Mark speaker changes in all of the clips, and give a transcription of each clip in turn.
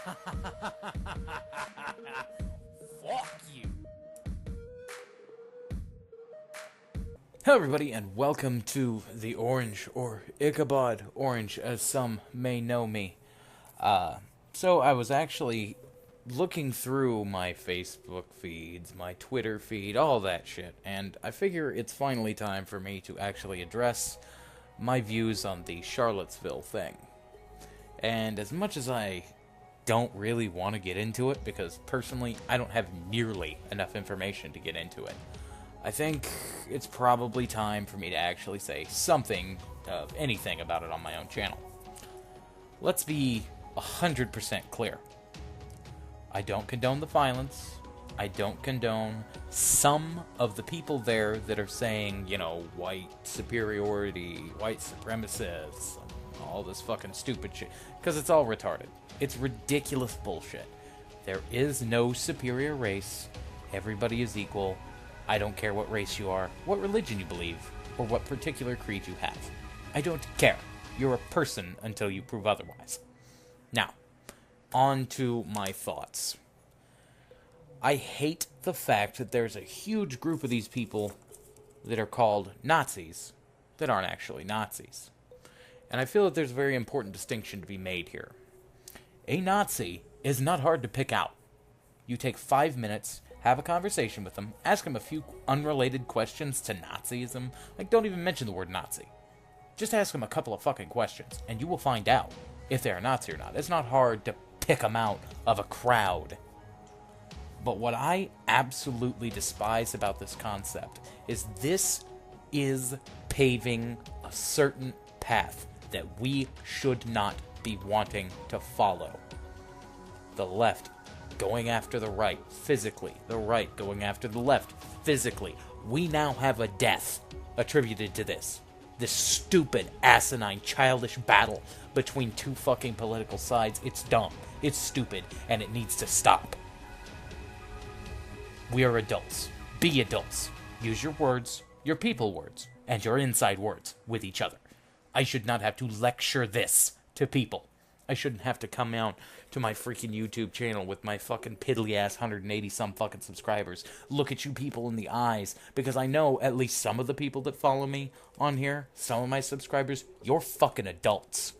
Speaker 1: Fuck you. Hello, everybody, and welcome to the Orange, or Ichabod Orange, as some may know me. So I was actually looking through my Facebook feeds, my Twitter feed, all that shit, and I figure it's finally time for me to actually address my views on the Charlottesville thing. And as much as I don't really want to get into it, because personally I don't have nearly enough information to get into it, I think it's probably time for me to actually say something of anything about it on my own channel. Let's be 100% clear. I don't condone the violence. I don't condone some of the people there that are saying, you know, white superiority, white supremacists, all this fucking stupid shit. Because it's all retarded. It's ridiculous bullshit. There is no superior race. Everybody is equal. I don't care what race you are, what religion you believe, or what particular creed you have. I don't care. You're a person until you prove otherwise. Now, on to my thoughts. I hate the fact that there's a huge group of these people that are called Nazis that aren't actually Nazis. And I feel that there's a very important distinction to be made here. A Nazi is not hard to pick out. You take 5 minutes, have a conversation with them, ask them a few unrelated questions to Nazism. Like, don't even mention the word Nazi. Just ask them a couple of fucking questions, and you will find out if they're a Nazi or not. It's not hard to pick them out of a crowd. But what I absolutely despise about this concept is this is paving a certain path that we should not be wanting to follow. The left going after the right physically, the right going after the left physically. We now have a death attributed to this. This stupid, asinine, childish battle between two fucking political sides. It's dumb, it's stupid, and it needs to stop. We are adults. Be adults. Use your words, your people words, and your inside words with each other. I should not have to lecture this to people. I shouldn't have to come out to my freaking YouTube channel with my fucking piddly-ass 180-some fucking subscribers, look at you people in the eyes, because I know at least some of the people that follow me on here, some of my subscribers, you're fucking adults.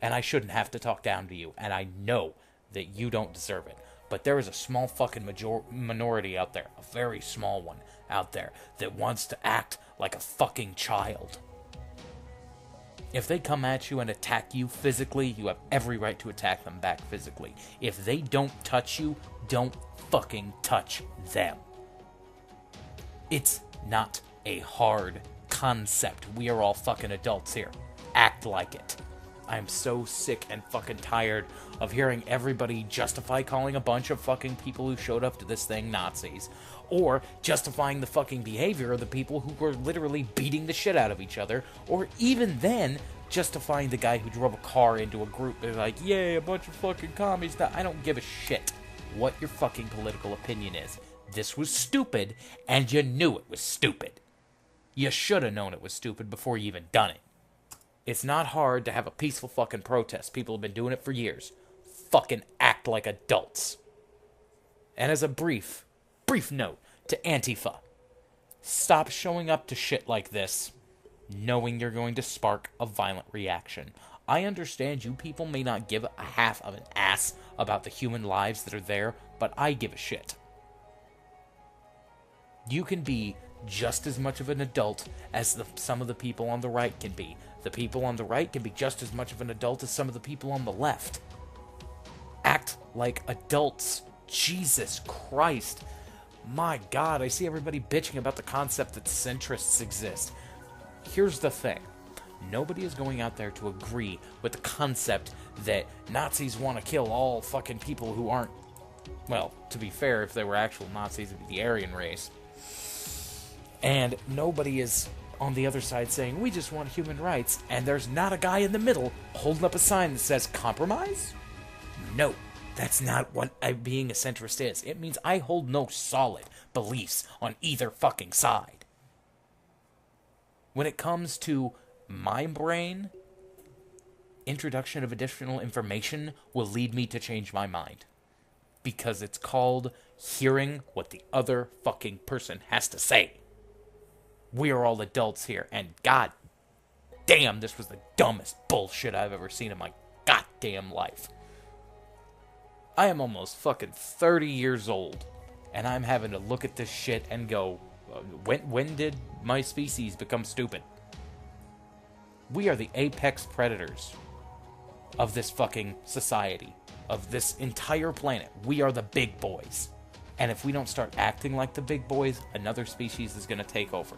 Speaker 1: And I shouldn't have to talk down to you, and I know that you don't deserve it. But there is a small fucking minority out there, a very small one out there, that wants to act like a fucking child. If they come at you and attack you physically, you have every right to attack them back physically. If they don't touch you, don't fucking touch them. It's not a hard concept. We are all fucking adults here. Act like it. I'm so sick and fucking tired of hearing everybody justify calling a bunch of fucking people who showed up to this thing Nazis, or justifying the fucking behavior of the people who were literally beating the shit out of each other, or even then, justifying the guy who drove a car into a group. They're like, yay, a bunch of fucking commies. I don't give a shit what your fucking political opinion is. This was stupid, and you knew it was stupid. You should have known it was stupid before you even done it. It's not hard to have a peaceful fucking protest. People have been doing it for years. Fucking act like adults. And as a brief note to Antifa, stop showing up to shit like this knowing you're going to spark a violent reaction. I understand you people may not give a half of an ass about the human lives that are there, but I give a shit. You can be just as much of an adult as some of the people on the right can be. The people on the right can be just as much of an adult as some of the people on the left. Act like adults. Jesus Christ. My God, I see everybody bitching about the concept that centrists exist. Here's the thing. Nobody is going out there to agree with the concept that Nazis want to kill all fucking people who aren't... Well, to be fair, if they were actual Nazis, it'd be the Aryan race. And nobody is on the other side saying, we just want human rights, and there's not a guy in the middle holding up a sign that says, compromise? No, that's not what being a centrist is. It means I hold no solid beliefs on either fucking side. When it comes to my brain, introduction of additional information will lead me to change my mind. Because it's called hearing what the other fucking person has to say. We are all adults here, and god damn, this was the dumbest bullshit I've ever seen in my goddamn life. I am almost fucking 30 years old, and I'm having to look at this shit and go, when did my species become stupid? We are the apex predators of this fucking society, of this entire planet. We are the big boys. And if we don't start acting like the big boys, another species is going to take over.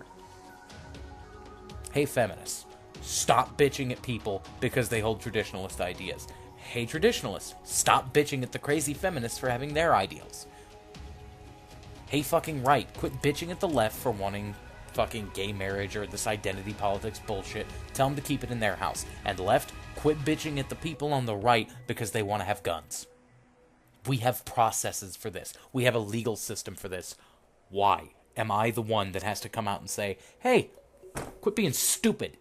Speaker 1: Hey, feminists, stop bitching at people because they hold traditionalist ideas. Hey, traditionalists, stop bitching at the crazy feminists for having their ideals. Hey, fucking right, quit bitching at the left for wanting fucking gay marriage or this identity politics bullshit. Tell them to keep it in their house. And left, quit bitching at the people on the right because they want to have guns. We have processes for this. We have a legal system for this. Why am I the one that has to come out and say, hey, quit being stupid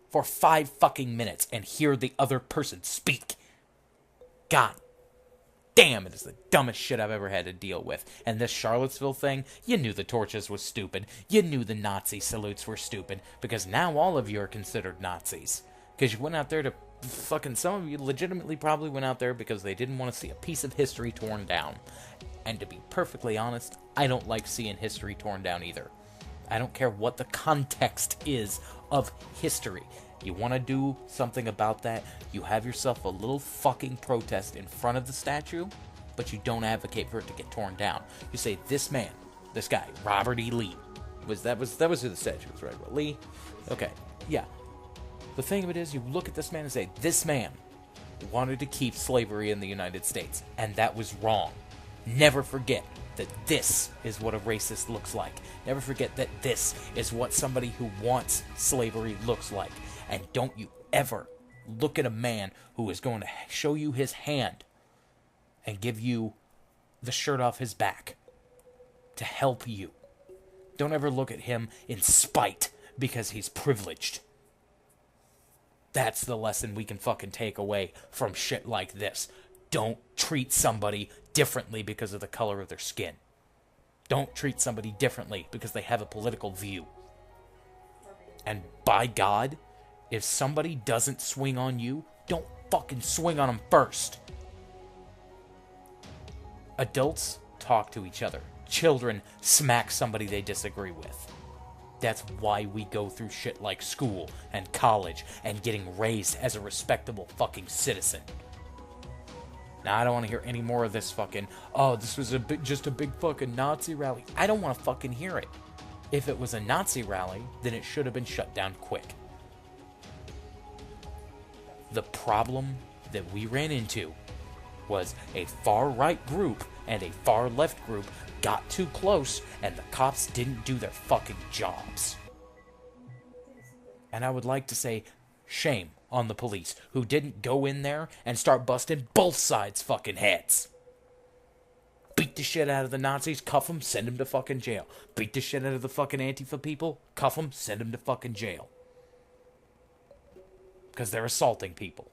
Speaker 1: for 5 fucking minutes and hear the other person speak? God damn, it is the dumbest shit I've ever had to deal with. And this Charlottesville thing, you knew the torches was stupid. You knew the Nazi salutes were stupid. Because now all of you are considered Nazis. Because you went out there to fucking... Some of you legitimately probably went out there because they didn't want to see a piece of history torn down. And to be perfectly honest, I don't like seeing history torn down either. I don't care what the context is of history. You want to do something about that, you have yourself a little fucking protest in front of the statue, but you don't advocate for it to get torn down. You say, this man, this guy, Robert E. Lee, that was who the statue was, right? Lee? Okay, yeah. The thing of it is, you look at this man and say, this man wanted to keep slavery in the United States, and that was wrong. Never forget that this is what a racist looks like. Never forget that this is what somebody who wants slavery looks like. And don't you ever look at a man who is going to show you his hand and give you the shirt off his back to help you. Don't ever look at him in spite because he's privileged. That's the lesson we can fucking take away from shit like this. Don't treat somebody differently because of the color of their skin. Don't treat somebody differently because they have a political view. And by God, if somebody doesn't swing on you, don't fucking swing on them first. Adults talk to each other. Children smack somebody they disagree with. That's why we go through shit like school and college and getting raised as a respectable fucking citizen. Now, I don't want to hear any more of this fucking, oh, this was just a big fucking Nazi rally. I don't want to fucking hear it. If it was a Nazi rally, then it should have been shut down quick. The problem that we ran into was a far-right group and a far-left group got too close, and the cops didn't do their fucking jobs. And I would like to say, shame on the police who didn't go in there and start busting both sides' fucking heads. Beat the shit out of the Nazis, cuff them, send them to fucking jail. Beat the shit out of the fucking Antifa people, cuff them, send them to fucking jail. Because they're assaulting people.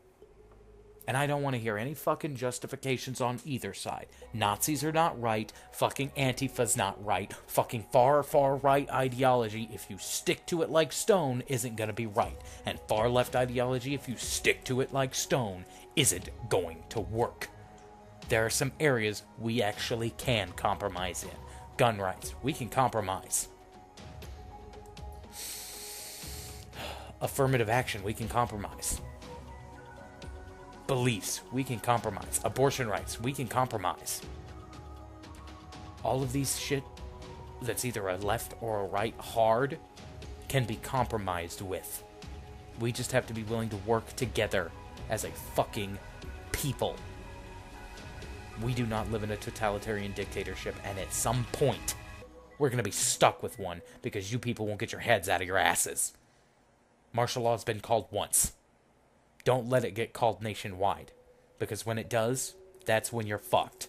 Speaker 1: And I don't want to hear any fucking justifications on either side. Nazis are not right. Fucking Antifa's not right. Fucking far right ideology, if you stick to it like stone, isn't going to be right. And far left ideology, if you stick to it like stone, isn't going to work. There are some areas we actually can compromise in. Gun rights, we can compromise. Affirmative action, we can compromise. Beliefs, we can compromise. Abortion rights, we can compromise. All of these shit that's either a left or a right hard can be compromised with. We just have to be willing to work together as a fucking people. We do not live in a totalitarian dictatorship, and at some point, we're going to be stuck with one because you people won't get your heads out of your asses. Martial law has been called once. Don't let it get called nationwide, because when it does, that's when you're fucked.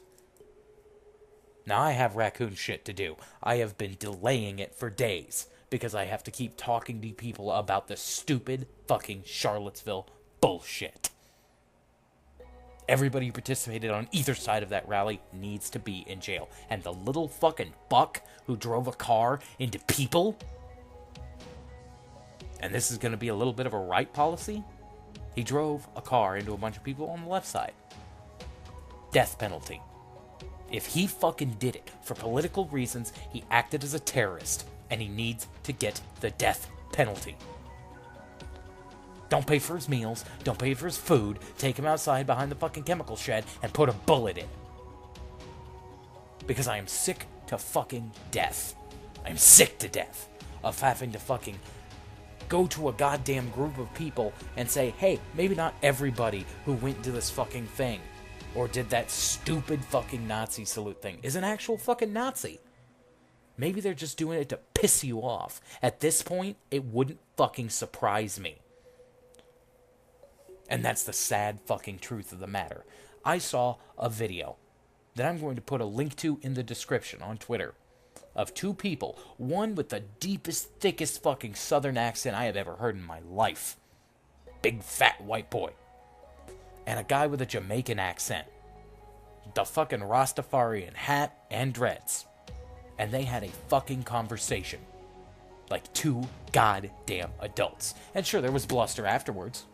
Speaker 1: Now, I have raccoon shit to do. I have been delaying it for days, because I have to keep talking to people about this stupid fucking Charlottesville bullshit. Everybody who participated on either side of that rally needs to be in jail. And the little fucking buck who drove a car into people, and this is going to be a little bit of a right policy, he drove a car into a bunch of people on the left side. Death penalty. If he fucking did it for political reasons, he acted as a terrorist, and he needs to get the death penalty. Don't pay for his meals, don't pay for his food, take him outside behind the fucking chemical shed and put a bullet in. Because I am sick to fucking death. I'm sick to death of having to fucking go to a goddamn group of people and say, hey, maybe not everybody who went to this fucking thing or did that stupid fucking Nazi salute thing is an actual fucking Nazi. Maybe they're just doing it to piss you off. At this point, it wouldn't fucking surprise me. And that's the sad fucking truth of the matter. I saw a video that I'm going to put a link to in the description on Twitter of two people, one with the deepest, thickest fucking southern accent I have ever heard in my life. Big fat white boy. And a guy with a Jamaican accent. The fucking Rastafarian hat and dreads. And they had a fucking conversation. Like two goddamn adults. And sure, there was bluster afterwards.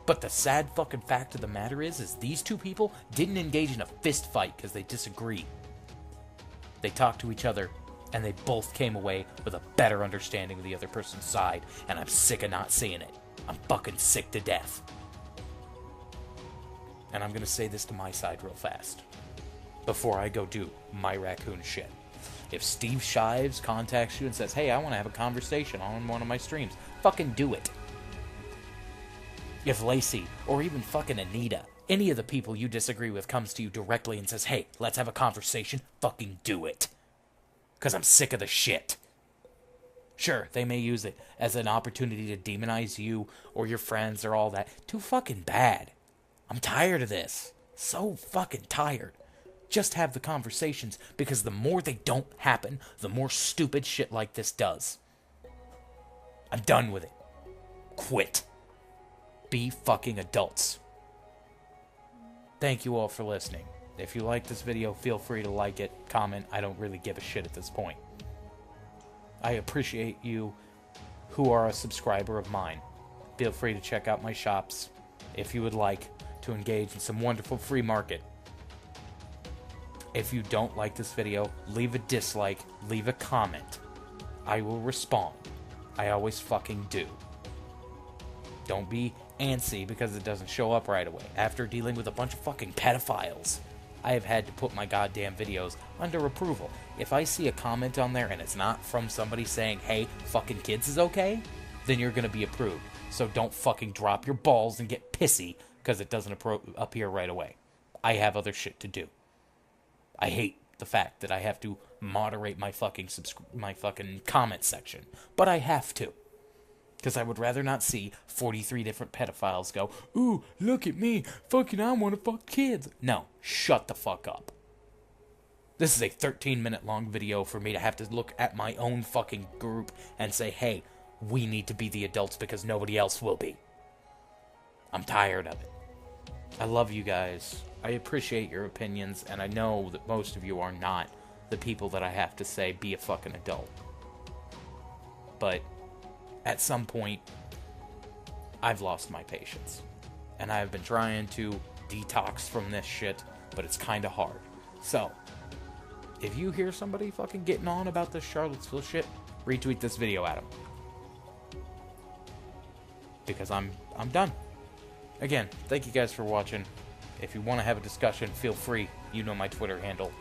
Speaker 1: But the sad fucking fact of the matter is these two people didn't engage in a fist fight because they disagreed. They talked to each other, and they both came away with a better understanding of the other person's side, and I'm sick of not seeing it. I'm fucking sick to death. And I'm gonna say this to my side real fast, before I go do my raccoon shit. If Steve Shives contacts you and says, hey, I want to have a conversation on one of my streams, fucking do it. If Lacey, or even fucking Anita, any of the people you disagree with comes to you directly and says, hey, let's have a conversation, fucking do it. Because I'm sick of the shit. Sure, they may use it as an opportunity to demonize you or your friends or all that. Too fucking bad. I'm tired of this. So fucking tired. Just have the conversations, because the more they don't happen, the more stupid shit like this does. I'm done with it. Quit. Be fucking adults. Thank you all for listening. If you like this video, feel free to like it, comment. I don't really give a shit at this point. I appreciate you who are a subscriber of mine. Feel free to check out my shops if you would like to engage in some wonderful free market. If you don't like this video, leave a dislike, leave a comment. I will respond. I always fucking do. Don't be antsy because it doesn't show up right away. After dealing with a bunch of fucking pedophiles, I have had to put my goddamn videos under approval. If I see a comment on there and it's not from somebody saying, hey, fucking kids is okay, then you're gonna be approved. So don't fucking drop your balls and get pissy because it doesn't appear right away. I have other shit to do. I hate the fact that I have to moderate my fucking comment section, but I have to. Because I would rather not see 43 different pedophiles go, ooh, look at me, fucking I want to fuck kids. No, shut the fuck up. This is a 13-minute long video for me to have to look at my own fucking group and say, hey, we need to be the adults because nobody else will be. I'm tired of it. I love you guys. I appreciate your opinions, and I know that most of you are not the people that I have to say, be a fucking adult. But at some point, I've lost my patience. And I've been trying to detox from this shit, but it's kind of hard. So, if you hear somebody fucking getting on about this Charlottesville shit, retweet this video at them. Because I'm done. Again, thank you guys for watching. If you want to have a discussion, feel free. You know my Twitter handle.